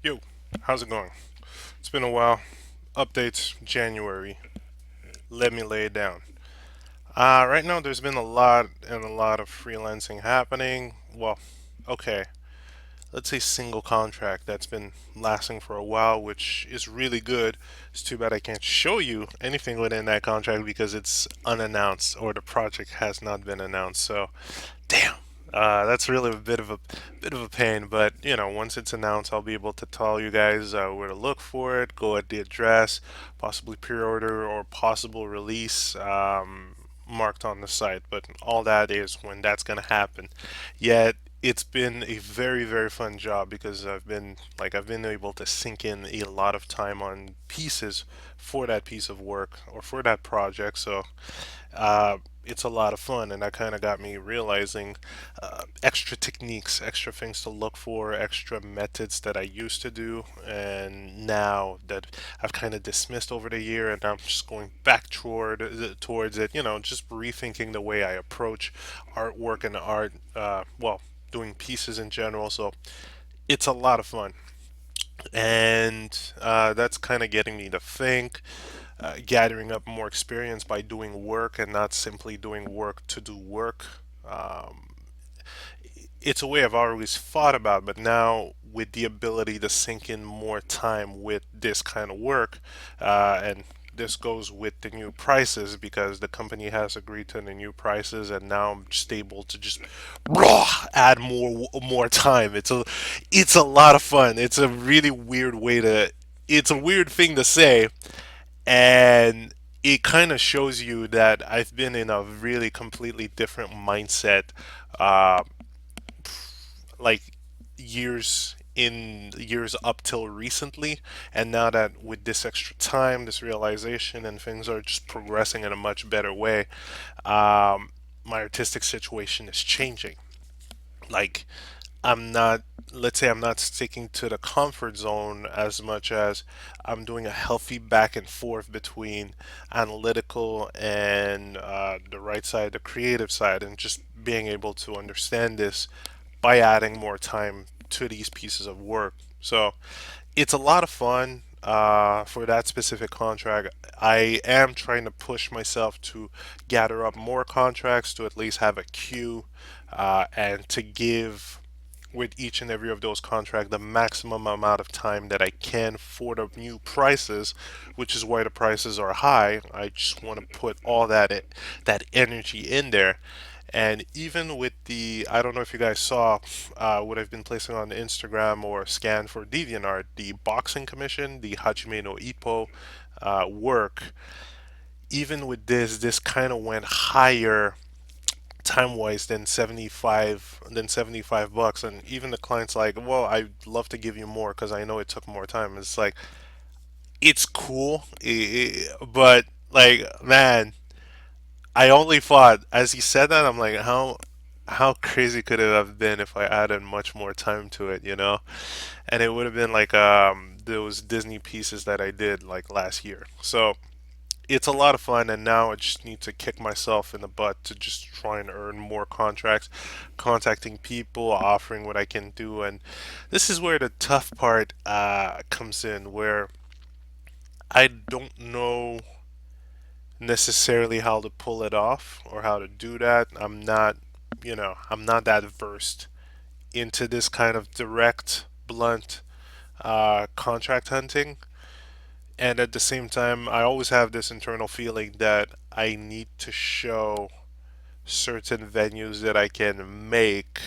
Yo, how's it going? It's been a while. Updates January. Let me lay it down. Right now there's been a lot of freelancing happening. Well, okay, let's say single contract that's been lasting for a while, which is really good. It's too bad I can't show you anything within that contract because it's unannounced or the project has not been announced. So, damn. That's really a bit of a pain, but once it's announced, I'll be able to tell you guys where to look for it, go at the address, possibly pre-order or possible release marked on the site. But all that is when that's gonna happen. Yet it's been a very, very fun job because I've been able to sink in a lot of time on pieces for that piece of work or for that project. So it's a lot of fun, and that kind of got me realizing extra techniques, extra things to look for, extra methods that I used to do, and now that I've kind of dismissed over the year, and I'm just going back towards it. Just rethinking the way I approach artwork and art. Well, doing pieces in general. So it's a lot of fun, and that's kind of getting me to think, gathering up more experience by doing work and not simply doing work to do work. Um, it's a way I've always thought about, but now with the ability to sink in more time with this kind of work, and this goes with the new prices because the company has agreed to the new prices, and now I'm just able to just add more time. It's a lot of fun. It's a really weird way to. It's a weird thing to say, and it kind of shows you that I've been in a really completely different mindset, uh, like years up till recently, and now that with this extra time, this realization, and things are just progressing in a much better way, um, my artistic situation is changing. Like, I'm not, let's say I'm not sticking to the comfort zone as much as I'm doing a healthy back and forth between analytical and the right side, the creative side, and just being able to understand this by adding more time to these pieces of work. So it's a lot of fun for that specific contract. I am trying to push myself to gather up more contracts to at least have a queue, and to give with each and every of those contracts the maximum amount of time that I can for the new prices, which is why the prices are high. I just want to put all that energy in there. And even with the, I don't know if you guys saw what I've been placing on Instagram or scanned for DeviantArt, the boxing commission, the Hajime no Ippo work. Even with this kind of went higher time wise than 75 bucks, and even the client's like, well, I'd love to give you more because I know it took more time. It's like, it's cool, but like, man, I only thought as he said that, I'm like, how crazy could it have been if I added much more time to it. And it would have been like those Disney pieces that I did like last year. So it's a lot of fun, and now I just need to kick myself in the butt to just try and earn more contracts, contacting people, offering what I can do. And this is where the tough part comes in, where I don't know necessarily how to pull it off or how to do that. I'm not that versed into this kind of direct, blunt contract hunting. And at the same time, I always have this internal feeling that I need to show certain venues that I can make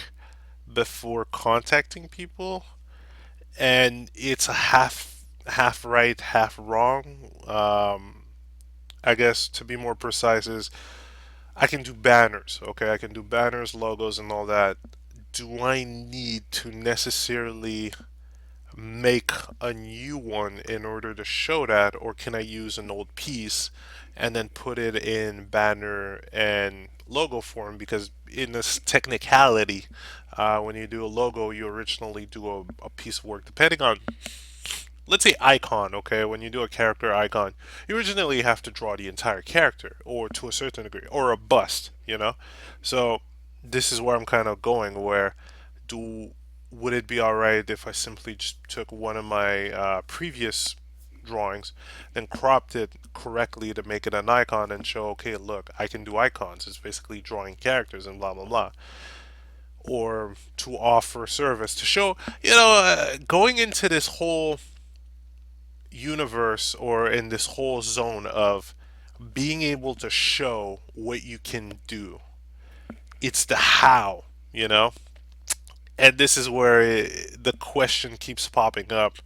before contacting people. And it's a half right, half wrong. I guess to be more precise is I can do banners, okay? I can do banners, logos, and all that. Do I need to necessarily make a new one in order to show that, or can I use an old piece and then put it in banner and logo form? Because in this technicality, when you do a logo, you originally do a piece of work, depending on, let's say, icon, okay? When you do a character icon, you originally have to draw the entire character, or to a certain degree, or a bust. So this is where I'm kind of going, where do would it be alright if I simply just took one of my previous drawings, then cropped it correctly to make it an icon and show, okay, look, I can do icons. It's basically drawing characters and blah blah blah. Or to offer service to show, going into this whole universe or in this whole zone of being able to show what you can do. It's the how, you know? And this is where the question keeps popping up.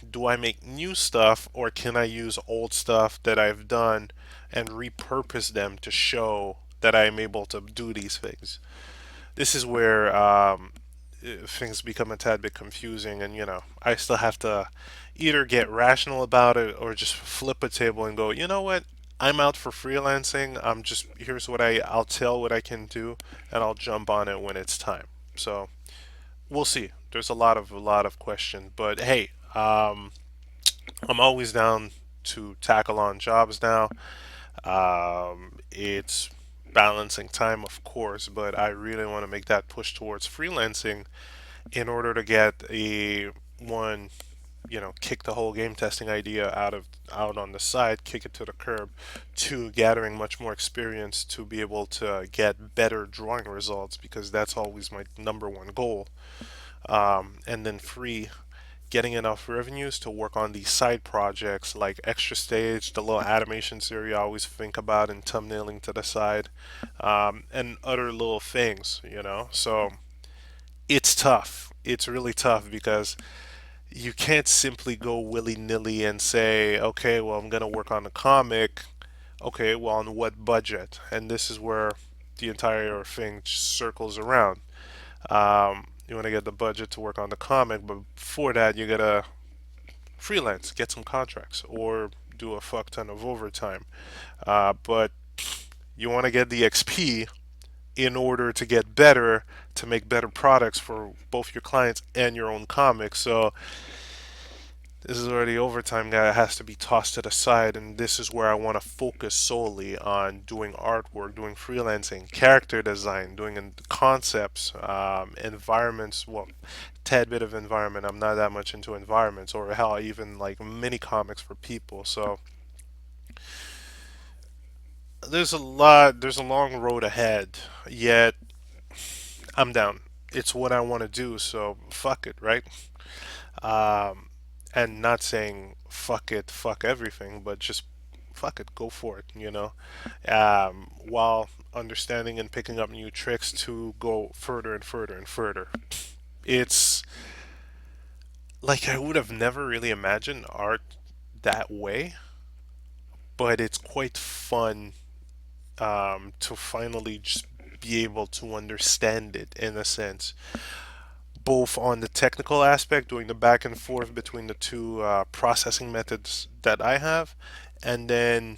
Do I make new stuff or can I use old stuff that I've done and repurpose them to show that I'm able to do these things? This is where things become a tad bit confusing, and I still have to either get rational about it or just flip a table and go, you know what? I'm out for freelancing. I'm just here's what I'll tell what I can do, and I'll jump on it when it's time. So we'll see. There's a lot of questions, but hey, I'm always down to tackle on jobs now. It's balancing time, of course, but I really want to make that push towards freelancing in order to get a one, kick the whole game testing idea out on the side, kick it to the curb, to gathering much more experience to be able to get better drawing results because that's always my number one goal. And then free, getting enough revenues to work on these side projects like extra stage, the little animation series I always think about and thumbnailing to the side, and other little things. So it's tough. It's really tough because you can't simply go willy nilly and say, okay, well, I'm going to work on a comic. Okay, well, on what budget? And this is where the entire thing circles around. You want to get the budget to work on the comic, but before that, you gotta freelance, get some contracts, or do a fuck ton of overtime. But you want to get the XP in order to get better, to make better products for both your clients and your own comics. So this is where the overtime guy has to be tossed to the side, and this is where I want to focus solely on doing artwork, doing freelancing, character design, doing concepts, environments. Well, tad bit of environment. I'm not that much into environments, or hell, even like mini comics for people. So there's a lot. There's a long road ahead. Yet I'm down. It's what I want to do. So fuck it, right? Um, and not saying fuck it, fuck everything, but just fuck it, go for it. While understanding and picking up new tricks to go further and further and further. It's like I would have never really imagined art that way, but it's quite fun to finally just be able to understand it in a sense, both on the technical aspect, doing the back and forth between the two processing methods that I have, and then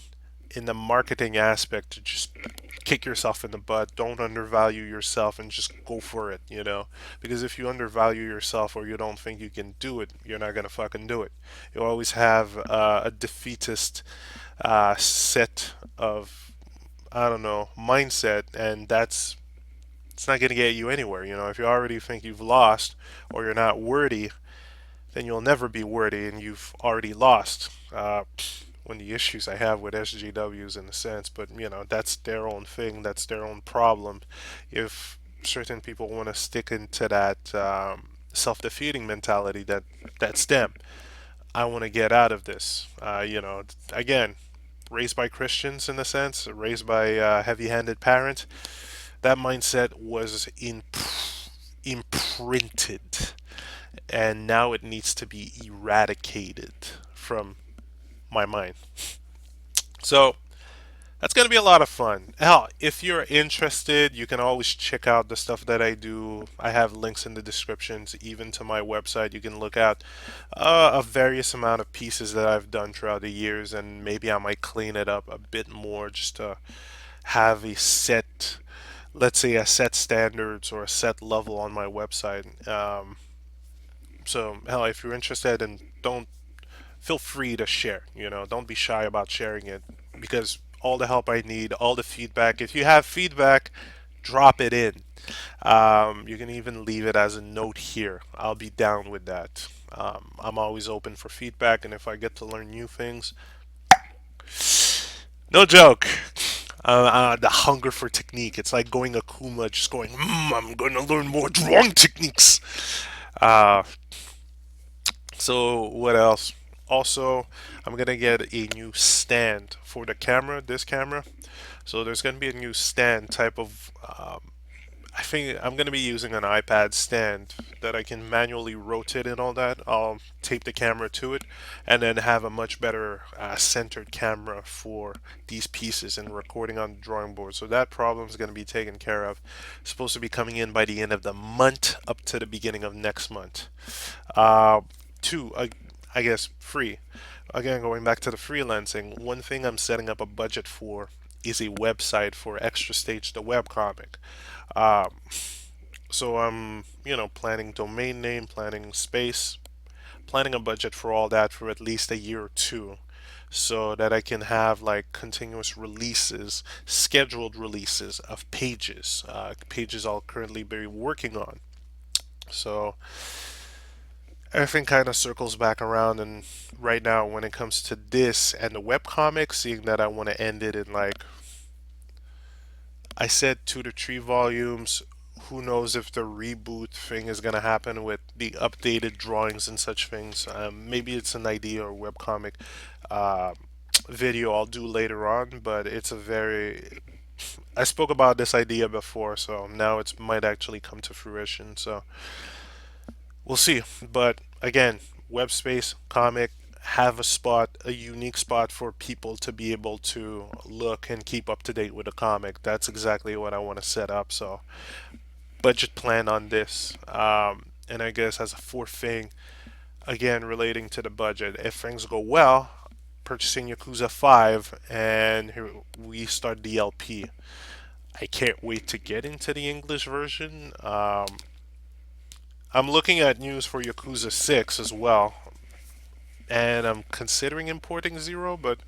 in the marketing aspect, to just kick yourself in the butt. Don't undervalue yourself and just go for it. Because if you undervalue yourself or you don't think you can do it, you're not going to fucking do it. You always have a defeatist set of, I don't know, mindset, and it's not going to get you anywhere. If you already think you've lost or you're not worthy, then you'll never be worthy and you've already lost. One of the issues I have with SJWs in a sense, but that's their own thing, that's their own problem. If certain people want to stick into that self-defeating mentality, that's them. I want to get out of this. Again, raised by Christians in a sense, raised by heavy-handed parents, that mindset was imprinted, and now it needs to be eradicated from my mind. So that's going to be a lot of fun. Hell, if you're interested, you can always check out the stuff that I do. I have links in the descriptions, even to my website. You can look at a various amount of pieces that I've done throughout the years, and maybe I might clean it up a bit more just to have a set, let's say, a set standards or a set level on my website. So, hell, if you're interested, and don't feel free to share. Don't be shy about sharing it because all the help I need, all the feedback. If you have feedback, drop it in. You can even leave it as a note here. I'll be down with that. I'm always open for feedback, and if I get to learn new things, no joke. The hunger for technique. It's like going Akuma, just going, I'm going to learn more drawing techniques. Uh, so, what else? Also, I'm going to get a new stand for the camera, this camera. So, there's going to be a new stand type of I think I'm going to be using an iPad stand that I can manually rotate and all that. I'll tape the camera to it and then have a much better centered camera for these pieces and recording on the drawing board. So that problem is going to be taken care of. It's supposed to be coming in by the end of the month up to the beginning of next month. Uh, two, I guess, free. Again, going back to the freelancing, one thing I'm setting up a budget for is a website for Extra Stage, the webcomic. Um, so I'm, planning domain name, planning space, planning a budget for all that for at least a year or two, so that I can have like continuous releases, scheduled releases of pages, pages I'll currently be working on. So everything kind of circles back around, and right now, when it comes to this and the webcomic, seeing that I want to end it in like I said 2 to 3 volumes. Who knows if the reboot thing is going to happen with the updated drawings and such things. Maybe it's an idea or webcomic uh, video I'll do later on, but it's a very. I spoke about this idea before, so now it might actually come to fruition. So we'll see. But again, web space, comic, have a spot, a unique spot for people to be able to look and keep up to date with the comic. That's exactly what I want to set up. So budget plan on this. And I guess as a fourth thing, again relating to the budget, if things go well, purchasing Yakuza 5 and we start the LP. I can't wait to get into the English version. I'm looking at news for Yakuza 6 as well, and I'm considering importing Zero, but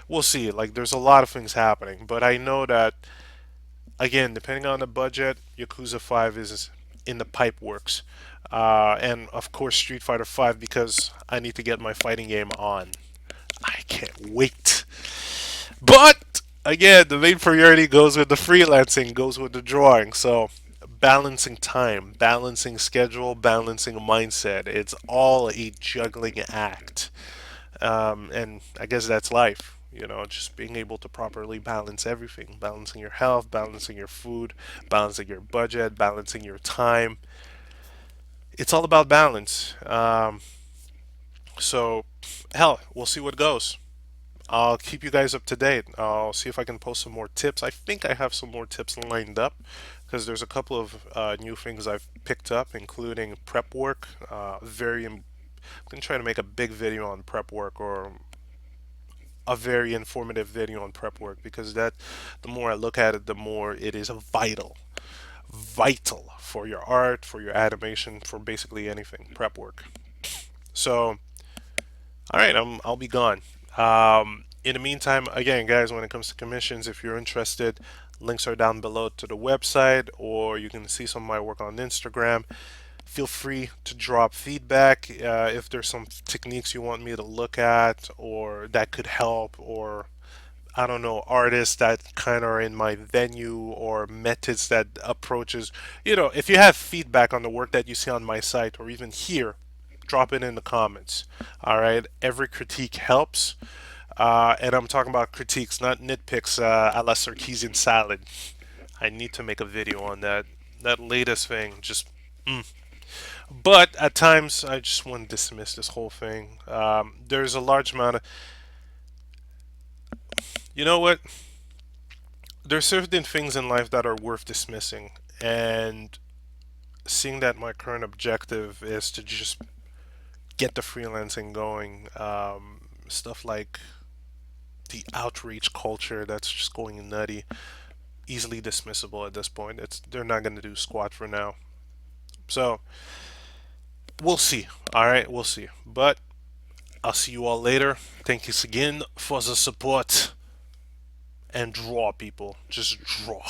we'll see. Like, there's a lot of things happening, but I know that again, depending on the budget, Yakuza 5 is in the pipe works. And of course, Street Fighter 5 because I need to get my fighting game on. I can't wait. But again, the main priority goes with the freelancing, goes with the drawing. So balancing time, balancing schedule, balancing mindset. It's all a juggling act. And I guess that's life. Just being able to properly balance everything, balancing your health, balancing your food, balancing your budget, balancing your time. It's all about balance. So, hell, we'll see what goes. I'll keep you guys up to date. I'll see if I can post some more tips. I think I have some more tips lined up because there's a couple of new things I've picked up, including prep work. I'm going to try to make a big video on prep work or a very informative video on prep work because the more I look at it, the more it is vital for your art, for your animation, for basically anything prep work. So, all right, I'll be gone. In the meantime, again, guys, when it comes to commissions, if you're interested, links are down below to the website, or you can see some of my work on Instagram. Feel free to drop feedback if there's some techniques you want me to look at or that could help, or I don't know, artists that kind of are in my venue or methods that approaches. If you have feedback on the work that you see on my site or even here, drop it in the comments. All right, every critique helps. And I'm talking about critiques, not nitpicks a la Sarkeesian salad. I need to make a video on that latest thing. Just But at times, I just want to dismiss this whole thing. There's a large amount of. You know what? There's certain things in life that are worth dismissing. And seeing that my current objective is to just get the freelancing going, stuff like the outreach culture that's just going nutty, easily dismissible at this point. They're not going to do squat for now. So we'll see. All right, we'll see. But I'll see you all later. Thank you again for the support. And draw, people. Just draw.